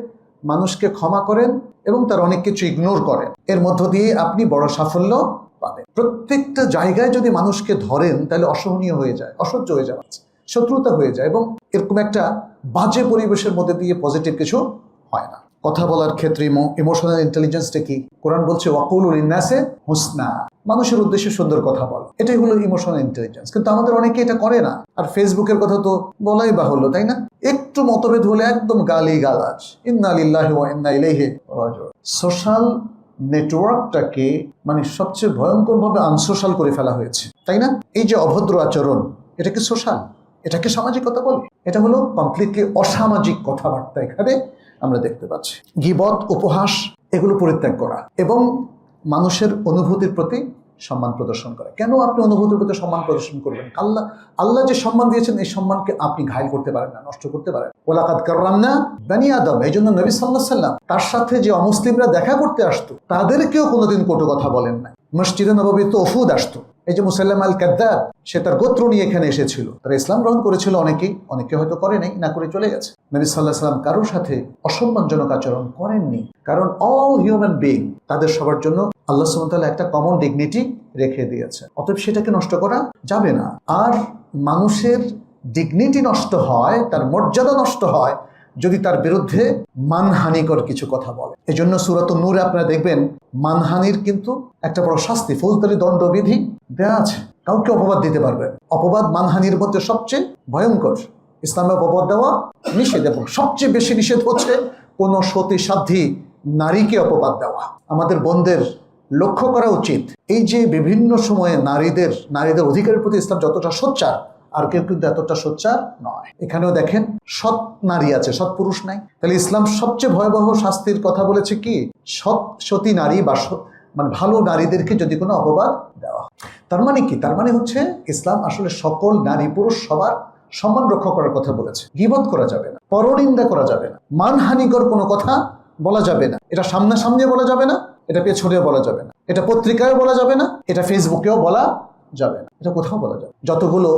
মানুষকে ক্ষমা করেন এবং তার অনেক কিছু ইগনোর করেন, এর মধ্য দিয়ে আপনি বড় সাফল্য পাবেন। প্রত্যেকটা জায়গায় যদি মানুষকে ধরেন তাহলে অসহনীয় হয়ে যায়, অসহ্য হয়ে যাচ্ছে, শত্রুতা হয়ে যায়, এবং এরকম একটা বাজে পরিবেশের মধ্যে দিয়ে পজিটিভ কিছু হয় না। কথা বলার ক্ষেত্রে ইমোশনাল ইন্টেলিজেন্সটা কি? কোরআন বলছে ওয়াকুলু লিন্নাসে হুসনা, মানুষের উদ্দেশ্যে সুন্দর কথা বলো, এটাই হলো ইমোশনাল ইন্টেলিজেন্স। কিন্তু আমাদের অনেকে এটা করে না। আর ফেসবুকের কথা তো বলাই বাহুল্য, তাই না? একটু মতভেদ হলে একদম গালি গালাজ, ইন্না লিল্লাহি ওয়া ইন্না ইলাইহি রাজিউন। সোশ্যাল নেটওয়ার্কটাকে মানে সবচেয়ে ভয়ঙ্করভাবে আনসোশ্যাল করে ফেলা হয়েছে, তাই না? এই যে অভদ্র আচরণ, এটা কি সোশ্যাল? এটাকে সামাজিকতা বলে? এটা হলো কমপ্লিটলি অসামাজিক কথাবার্তা এখানে আমরা দেখতে পাচ্ছি। গীবত, উপহাস, এগুলো পরিত্যাগ করা এবং মানুষের অনুভূতির প্রতি সম্মান প্রদর্শন করা। কেন আপনি অনুভূতির প্রতি সম্মান প্রদর্শন করবেন? আল্লাহ যে সম্মান দিয়েছেন এই সম্মানকে আপনি ঘায়ল করতে পারেন না, নষ্ট করতে পারেন। ওয়ালাকাদ কাররামনা বানি আদম, এই জন্য নবী সাল্লাল্লাহু আলাইহি ওয়াসাল্লাম তার সাথে যে অমুসলিমরা দেখা করতে আসতো তাদেরকেও কোনোদিন কটু কথা বলেন নাই। মসজিদে নববীতে ওফুদ আসতো, এই যে মুসাইলামা আল কাযযাব, সে তার গোত্র নিয়ে এখানে এসেছিল, তারা ইসলাম গ্রহণ করেছিল, অনেকে হয়তো করে নাই, না করে চলে গেছে। নবী সাল্লাল্লাহু আলাইহি ওয়াসাল্লাম কারোর সাথে অসম্মানজনক আচরণ করেননি, কারণ অল হিউম্যান বিইং, তাদের সবার জন্য আল্লাহ সুবহানাহু ওয়া তাআলা একটা কমন ডিগনিটি রেখে দিয়েছে। অতএব সেটাকে নষ্ট করা যাবে না। আর মানুষের ডিগনিটি নষ্ট হয়, তার মর্যাদা নষ্ট হয় যদি তার বিরুদ্ধে মানহানিকর কিছু কথা বলে। এই জন্য সূরাতুন নূরে আপনারা দেখবেন মানহানির কিন্তু একটা বড় শাস্তি, ফৌজদারি দণ্ডবিধি দেওয়া আছে। কাউকে অপবাদ দিতে পারবেন, অপবাদ মানহানির মধ্যে সবচেয়ে ভয়ঙ্কর। ইসলামে অপবাদ দেওয়া নিষেধ, এবং সবচেয়ে বেশি নিষেধ হচ্ছে কোনো সতী সাধ্বী নারীকে অপবাদ দেওয়া। আমাদের বোনদের লক্ষ্য করা উচিত, এই যে বিভিন্ন সময়ে নারীদের অধিকারের প্রতি ইসলাম যতটা সোচ্চার, আর কেউ কিন্তু এতটা সোচ্চার নয়। এখানেও দেখেন সৎ নারী আছে, সৎ পুরুষ নাই। তাহলে ইসলাম সবচেয়ে ভয়াবহ শাস্তির কথা বলেছে কি? সতী নারী বা মানে ভালো নারীদেরকে যদি কোনো অপবাদ দেওয়া। তার মানে কি? তার মানে হচ্ছে ইসলাম আসলে সকল নারী পুরুষ সবার সম্মান রক্ষা করার কথা বলেছে। গীবত করা যাবে না, পরনিন্দা করা যাবে না, মানহানিকর কোনো কথা বলা যাবে না। এটা সামনাসামনি বলা যাবে না, এটা পেছনেও বলা যাবে না, এটা পত্রিকায়ও বলা যাবে না, এটা ফেসবুকেও বলা যাবে না, এটা কোথাও বলা যাবে। যতগুলো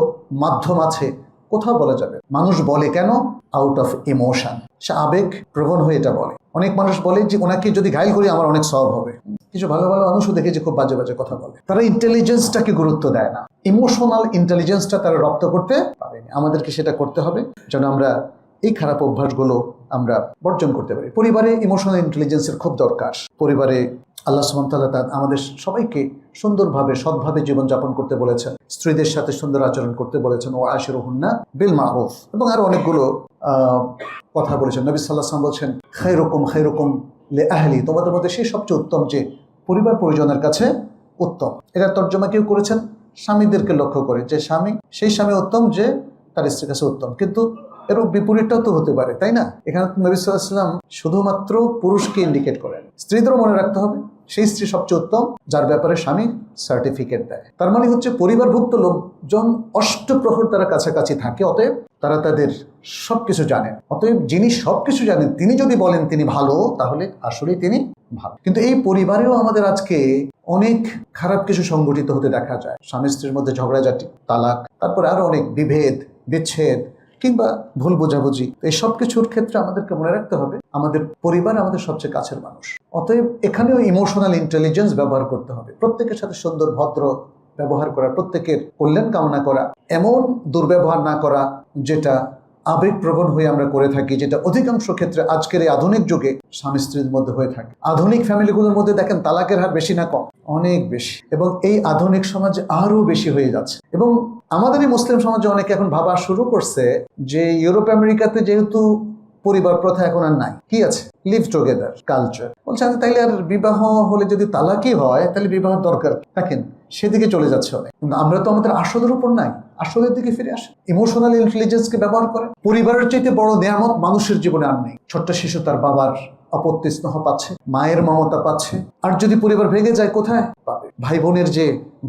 মাধ্যম আছে কোথাও বলা যাবে। মানুষ বলে কেন? আউট অফ ইমোশন, সে আবেগ প্রবণ হয়ে এটা বলে। অনেক মানুষ বলে যে ওনাকে যদি ঘায়ল করি আমার অনেক সওয়াব হবে। কিছু ভালো ভালো মানুষও দেখে যে খুব বাজে বাজে কথা বলে। তারা ইন্টেলিজেন্সটাকে গুরুত্ব দেয় না, ইমোশনাল ইন্টেলিজেন্সটা তারা রপ্ত করতে পারেনি। আমাদেরকে সেটা করতে হবে যেন আমরা এই খারাপ অভ্যাসগুলো আমরা বর্জন করতে পারি। পরিবারে ইমোশনাল ইন্টেলিজেন্সের খুব দরকার। পরিবারে আল্লাহ সুবহানাহু ওয়া তাআলা আমাদের সবাইকে সুন্দরভাবে সৎভাবে জীবনযাপন করতে বলেছেন, স্ত্রীদের সাথে সুন্দর আচরণ করতে বলেছেন, ও আশিরুহুন্না বিল মারুফ, এবং আরো অনেকগুলো কথা বলেছেন। নবী সাল্লাল্লাহু আলাইহি ওয়াসাল্লাম বলেছেন খায়রুকুম লি আহলি, তোমাদের মধ্যে সেই সবচেয়ে উত্তম যে পরিবার পরিজনের কাছে উত্তম। এটা তর্জমা কেউ করেছেন স্বামীদেরকে লক্ষ্য করে, যে সেই স্বামী উত্তম যে তার স্ত্রীর কাছে উত্তম। কিন্তু এর বিপরীতটাও তো হতে পারে, তাই না? এখানে নবী সাল্লাল্লাহু আলাইহি ওয়াসাল্লাম শুধুমাত্র পুরুষকে ইন্ডিকেট করেন, স্ত্রীদেরও মনে রাখতে হবে সেই স্ত্রী সবচেয়ে উত্তম যার ব্যাপারে স্বামী সার্টিফিকেট দেয়। তার মানে হচ্ছে পরিবারভুক্ত লোকজন অষ্টপ্রহর তারা কাছাকাছি থাকে, অতএব তারা তাদের সবকিছু জানেন। অতএব যিনি সবকিছু জানেন তিনি যদি বলেন তিনি ভালো, তাহলে আসলেই তিনি ভালো। কিন্তু এই পরিবারেও আমাদের আজকে অনেক খারাপ কিছু সংঘটিত হতে দেখা যায়। স্বামী স্ত্রীর মধ্যে ঝগড়াঝাটি, তালাক, তারপরে আরো অনেক বিভেদ, বিচ্ছেদ কিংবা ভুল বোঝাবুঝি। এই সব কিছুর ক্ষেত্রে আমাদেরকে মনে রাখতে হবে আমাদের পরিবার আমাদের সবচেয়ে কাছের মানুষ। অতএব এখানেও ইমোশনাল ইন্টেলিজেন্স ব্যবহার করতে হবে, প্রত্যেকের সাথে সুন্দর ভদ্র ব্যবহার করা, প্রত্যেকের কল্যাণ কামনা করা, এমন দুর্ব্যবহার না করা যেটা আবেগপ্রবণ হয়ে আমরা করে থাকি, যেটা অধিকাংশ ক্ষেত্রে আজকের এই আধুনিক যুগে স্বামী স্ত্রীর মধ্যে হয়ে থাকে। আধুনিক ফ্যামিলিগুলোর মধ্যে দেখেন তালাকের হার বেশি না কম? অনেক বেশি, এবং এই আধুনিক সমাজে আরো বেশি হয়ে যাচ্ছে। এবং আমাদের এই মুসলিম সমাজে অনেকে এখন ভাবা শুরু করছে যে ইউরোপ আমেরিকাতে যেহেতু পরিবার প্রথা এখন আর নাই, কি আছে? Live together culture. বলছে তাইলে আর বিবাহ হলে যদি তালাকই হয় তাহলে বিবাহ দরকার। দেখেন সেদিকে চলে যাচ্ছে অনেক। কিন্তু আমরা তো আমাদের আসলের উপর নাই, আসলের দিকে ফিরে আসে। ইমোশনাল ইন্টেলিজেন্সকে ব্যবহার করে। পরিবারের চাইতে বড় নেয়ামত মানুষের জীবনে আর নেই। ছোট্ট শিশু তার বাবার অপত্য স্নেহ পাচ্ছে, মায়ের মমতা পাচ্ছে। আর যদি পরিবার ভেঙে যায়, কোথায় পাবে? ভাই বোনের যে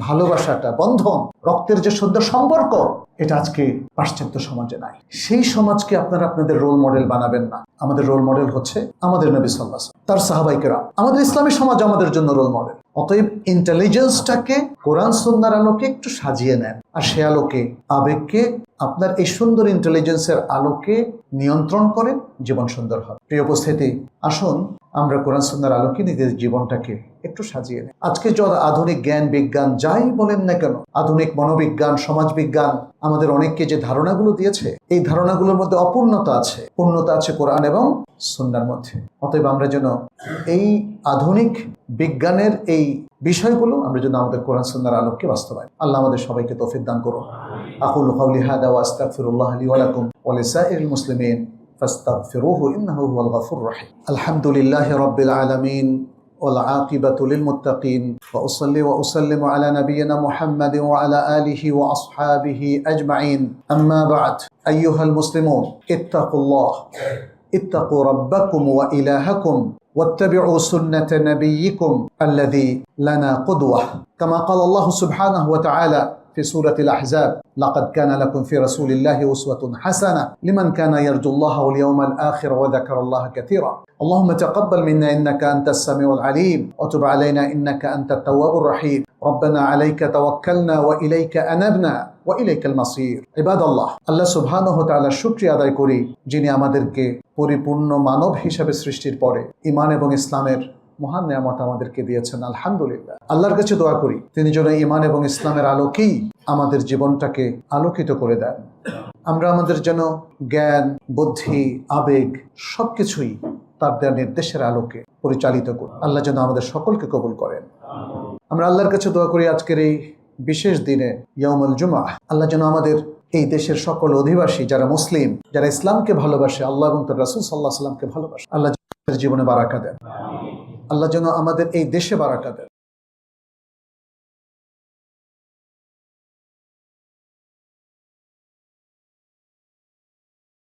ভালোবাসাটা, বন্ধন, রক্তের যে সদ্য সম্পর্ক, এটা আজকে পাশ্চাত্য সমাজে নাই। সেই সমাজকে আপনারা আপনাদের রোল মডেল বানাবেন না। আমাদের রোল মডেল হচ্ছে আমাদের নবী সাল্লাল্লাহু আলাইহি ওয়াসাল্লাম, তার সাহাবায়ে কেরাম। আমাদের ইসলামী সমাজ আমাদের জন্য রোল মডেল। অতএব ইন্টেলিজেন্সটাকে কোরআন সুন্নাহর আলোকে একটু সাজিয়ে নেন, আর সে আলোকে আবেগকে আপনার এই সুন্দর ইন্টেলিজেন্সের আলোকে নিয়ন্ত্রণ করেন, জীবন সুন্দর হবে। প্রিয় উপস্থিতি, আসুন আমরা কোরআন সুন্নাহর আলোকে নিজের জীবনটাকে একটু সাজিয়ে নেই। আজকে যত আধুনিক জ্ঞান বিজ্ঞান যাই বলেন না কেন, আধুনিক মনোবিজ্ঞান, সমাজবিজ্ঞান আমাদের অনেককে যে ধারণাগুলো দিয়েছে, এই ধারণাগুলোর মধ্যে অপূর্ণতা আছে, পূর্ণতা আছে কোরআন এবং সুন্নাহর মধ্যে। অতএব আমরা যেন এই আধুনিক বিজ্ঞানের এই বিষয়গুলো আমরা যেন আমাদের কোরআন সুন্নাহর আলোকে বাস্তবায়ন। আল্লাহ আমাদের সবাইকে তৌফিক দান করুন। আকুলু কাওলি হাদা ওয়া আস্তাগফিরুল্লাহ লি ওয়া লাকুম ওয়া লিসাইরিল মুসলিমিন ফাস্তাগফিরুহু ইন্নাহু হুয়াল গফুরুর রহিম। আলহামদুলিল্লাহি রাব্বিল আলামিন والعاقبة للمتقين وأصلي وأسلم على نبينا محمد وعلى آله وأصحابه أجمعين. أما بعد، أيها المسلمون، اتقوا الله، اتقوا ربكم وإلهكم، واتبعوا سنة نبيكم الذي لنا قدوة، كما قال الله سبحانه وتعالى في سورة الأحزاب: لقد كان لكم في رسول الله أسوة حسنة لمن كان يرجو الله واليوم الآخر وذكر الله كثيرا. اللهم تقبل منا إنك أنت السميع العليم، وتب علينا إنك أنت التواب الرحيم. ربنا عليك توكلنا وإليك أنبنا وإليك المصير. عباد الله, আল্লাহ সুবহানাহু ওয়া তাআলার শুকরিয়া আদায় করি, যিনি আমাদেরকে পরিপূর্ণ মানব হিসেবে সৃষ্টির পরে ঈমান এবং ইসলামের মহান নিয়ামত আমাদেরকে দিয়েছেন। আলহামদুলিল্লাহ। আল্লাহর কাছে দোয়া করি তিনি যেন ঈমান এবং ইসলামের আলোকেই আমাদের জীবনটাকে আলোকিত করে দেন। আমরা আমাদের যেন জ্ঞান, বুদ্ধি, আবেগ সবকিছুই তার দেওয়া নির্দেশের আলোকে পরিচালিত করি। আল্লাহ যেন আমাদের সকলকে কবুল করেন। আমরা আল্লাহর কাছে দোয়া করি আজকের এই বিশেষ দিনে ইয়াউমুল জুমআহ, আল্লাহ যেন আমাদের এই দেশের সকল অধিবাসী যারা মুসলিম, যারা ইসলামকে ভালোবাসে, আল্লাহ এবং তার রাসূল সাল্লাল্লাহু আলাইহি ওয়াসাল্লামকে ভালোবাসে, আল্লাহ জীবনে বারাকা দেন। আল্লাহ যেন আমাদের এই দেশে বারাকা দেন।